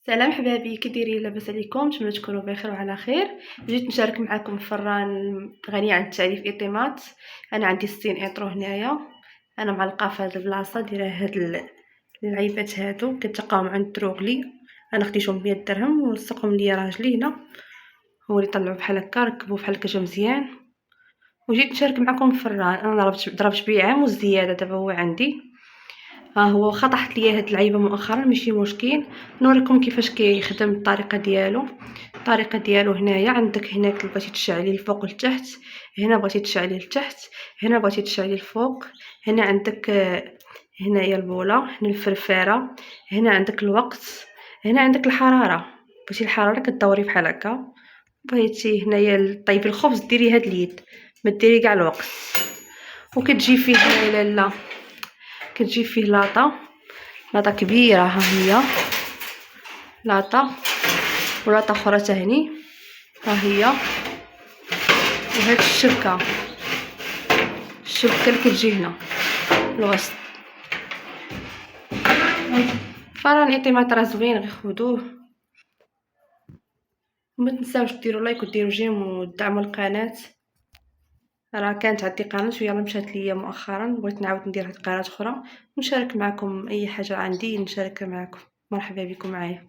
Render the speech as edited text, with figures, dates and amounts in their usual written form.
سلام حبابي، كي دايرين؟ لاباس عليكم؟ نتمنى تكونوا بخير وعلى خير. جيت نشارك معكم فران غني عن التعريف اطيمات. انا عندي 60 اطرو هنايا. انا معلقه في هاد البلاصه دايره هاد اللعيبات هادو كتلقاهم عند دروغلي. انا خديتهم ب100 درهم ولصقهم ليا راجلي هنا، هو اللي طلعوا بحال هكا، ركبوا بحال هكا جا مزيان. وجيت نشارك معكم فران انا ضربت بيه عام وزياده، دابا هو عندي. ها هو واخا طاحت ليا هاد اللعيبه مؤخرا ماشي مشكل، نوريكم كيفاش كيخدم الطريقه ديالو. الطريقه ديالو هنايا عندك، هناك بغيتي تشعلي الفوق لتحت، هنا بغيتي تشعلي لتحت، هنا بغيتي تشعلي الفوق. هنا عندك هنايا البوله، هنا الفرفاره، هنا عندك الوقت، هنا عندك الحراره. بغيتي الحراره كدوري بحال هكا، بغيتي هنايا طيبي الخبز ديري هاد اليد، ما ديري كاع الوقت. وكتجي فيه هنايا لاله، كتجي فيه لاطه كبيره، ها هي لاطه، ولاطه اخرى تهني ها هي. وهاد الشبكه اللي كتجي هنا الوسط. فران اطيمات راه زوين، غير خدوه. وما تنساوش ديروا لايك وديروا جيم ودعموا القناه. راه كانت عندي قناه ويلا مشات ليا مؤخرا، بغيت نعاود ندير هاد قناه اخرى ونشارك معكم اي حاجه عندي نشاركها معكم. مرحبا بكم معايا.